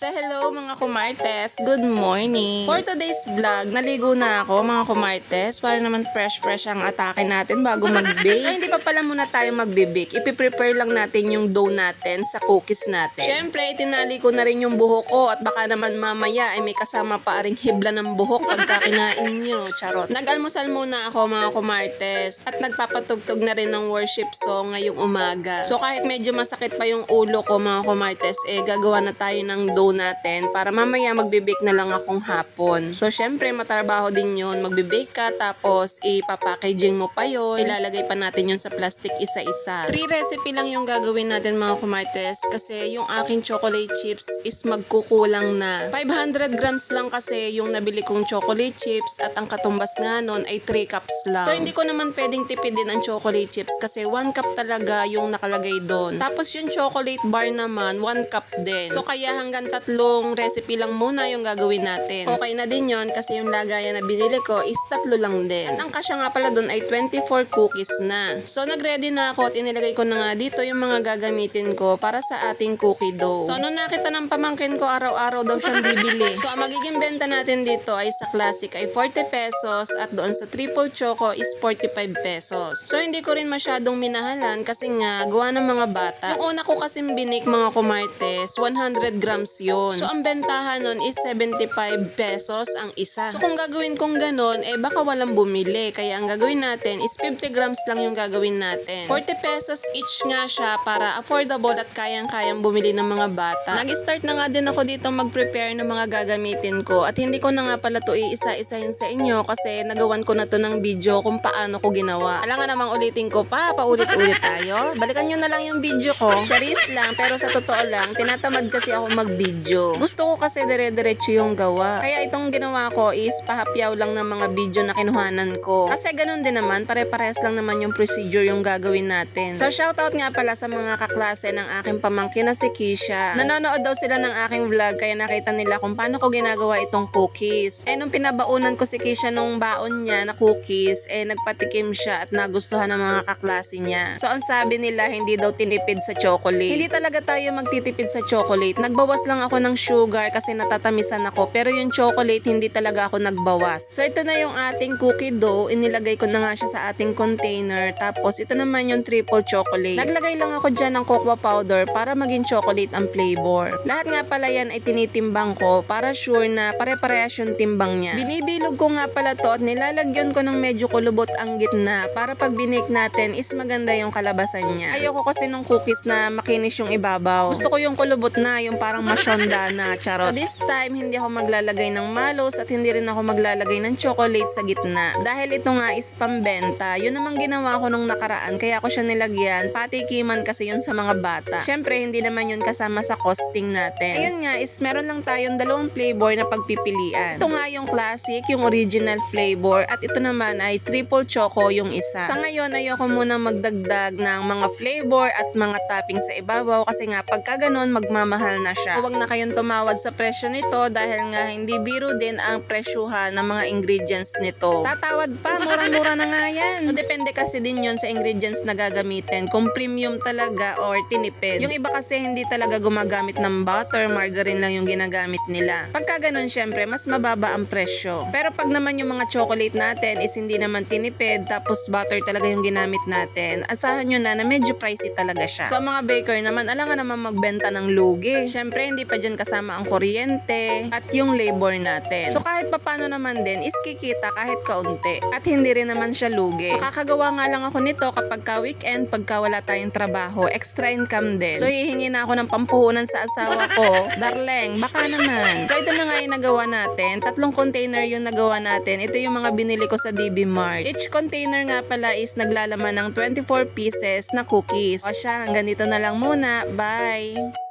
Sa hello mga kumartes, good morning! For today's vlog, naligo na ako mga kumartes para naman fresh ang atake natin bago mag-bake. So, hindi pa pala muna tayo mag-bake, ipiprepare lang natin yung dough natin sa cookies natin. Syempre, itinali ko na rin yung buhok ko at baka naman mamaya ay may kasama pa ring hibla ng buhok pagka kinain nyo, charot. Nag-almusal muna ako mga kumartes at nagpapatugtog na rin ng worship song ngayong umaga. So kahit medyo masakit pa yung ulo ko mga kumartes, gagawa na tayo ng dough natin para mamaya magbe-bake na lang akong hapon. So syempre matrabaho din yun, magbe-bake ka tapos ipapackaging mo pa yun, ilalagay pa natin yun sa plastic isa-isa. 3 recipe lang yung gagawin natin mga kumartes kasi yung aking chocolate chips is magkukulang na. 500 grams lang kasi yung nabili kong chocolate chips at ang katumbas nga nun ay 3 cups lang. So hindi ko naman pwedeng tipidin ang chocolate chips kasi 1 cup talaga yung nakalagay doon. Tapos yung chocolate bar naman 1 cup din. So kaya hanggang 3 recipe lang muna yung gagawin natin. Okay na din yon kasi yung lagayan na binili ko is 3 lang din. At ang kasya nga pala doon ay 24 cookies na. So nagready na ako at inilagay ko na nga dito yung mga gagamitin ko para sa ating cookie dough. So nung nakita ng pamangkin ko araw-araw daw siyang bibili. So ang magiging benta natin dito ay sa classic ay 40 pesos at doon sa triple choco is 45 pesos. So hindi ko rin masyadong minahalan kasi nga gawa ng mga bata. Yung una ko kasing binik mga kumartes, 100 grams yun. So ang bentahan nun is 75 pesos ang isa. So kung gagawin kong ganon, baka walang bumili. Kaya ang gagawin natin is 50 grams lang yung gagawin natin. 40 pesos each nga siya para affordable at kayang-kayang bumili ng mga bata. Nag-start na nga din ako dito mag-prepare ng mga gagamitin ko at hindi ko na nga pala to iisa-isahin sa inyo kasi nagawan ko na to ng video kung paano ko ginawa. Alam nga namang ulitin ko pa, paulit-ulit tayo. Balikan nyo na lang yung video ko. Charis lang, pero sa totoo lang, tinatamad kasi ako mag-video. Gusto ko kasi dire-diretso yung gawa. Kaya itong ginawa ko is pahapyaw lang ng mga video na kinuhanan ko. Kasi ganun din naman, pare-parehas lang naman yung procedure yung gagawin natin. So shoutout nga pala sa mga kaklase ng aking pamangkin na si Kisha. Nanonood daw sila ng aking vlog kaya nakita nila kung paano ko ginagawa itong cookies. Nung pinabaunan ko si Kisha nung baon niya na cookies, nagpatikim siya at nagustuhan ng mga kaklase niya. So ang sabi nila, hindi daw tinipid sa chocolate. Hindi talaga tayo magtitipid sa chocolate. Nagbawas lang ako ng sugar kasi natatamisan ako. Pero yung chocolate, hindi talaga ako nagbawas. So ito na yung ating cookie dough. Inilagay ko na nga siya sa ating container. Tapos ito naman yung triple chocolate. Naglagay lang ako dyan ng cocoa powder para maging chocolate ang flavor. Lahat nga pala yan ay tinitimbang ko para sure na pare-parehas yung timbang niya. Binibilog ko nga pala to at nilalagyan ko ng medyo kulubot ang gitna para pag binake natin is maganda yung kalabasan niya. Ayoko kasi nung cookies na makinis yung ibabaw. Gusto ko yung kulubot na, yung parang masyonda na, charot. So this time, hindi ako maglalagay ng malos at hindi rin ako maglalagay ng chocolate sa gitna. Dahil ito nga is pambenta. Yun namang ginawa ko nung nakaraan, kaya ako siya nilagyan. Patikiman kasi yun sa mga bata. Syempre, hindi naman yun kasama sa costing natin. Ayun nga is meron lang tayong 2 flavor na pagpipilian. Ito nga yung classic, yung original flavor at ito naman ay triple choco yung isa. Sa ngayon, ayoko muna magdagdag ng mga flavor at mga topping sa ibabaw kasi nga pagka ganun, magmamahal na siya. Huwag na kayong tumawad sa presyo nito dahil nga hindi biro din ang presyuhan ng mga ingredients nito. Tatawad pa, murang-mura na nga yan. So, depende kasi din yun sa ingredients na gagamitin, kung premium talaga or tinipid. Yung iba kasi hindi talaga gumagamit ng butter, margarine lang yung ginagamit nila. Pagka ganun, syempre, mas mababa ang presyo. Pero pag naman yung mga chocolate natin is hindi naman tinipid, tapos butter talaga yung ginamit natin, asahan nyo na medyo pricey talaga siya. So, mga baker naman, alam nga naman magbenta ng lugi. Syempre, hindi pa dyan kasama ang kuryente at yung labor natin. So, kahit papano naman din, is kikita kahit kaunti. At hindi rin naman siya lugi. Makakagawa nga lang ako nito kapag ka-weekend, pagka wala tayong trabaho, extra income din. So, hihingi na ako ng pampuhunan sa asawa ko. Darleng, baka naman. So, ito na nga yung nagawa natin. 3 container yung nagawa natin. Ito yung mga binili ko sa DB Mart. Each container nga pala is naglalaman ng 24 pieces na cookies. O siya, hanggang dito na lang muna. Bye!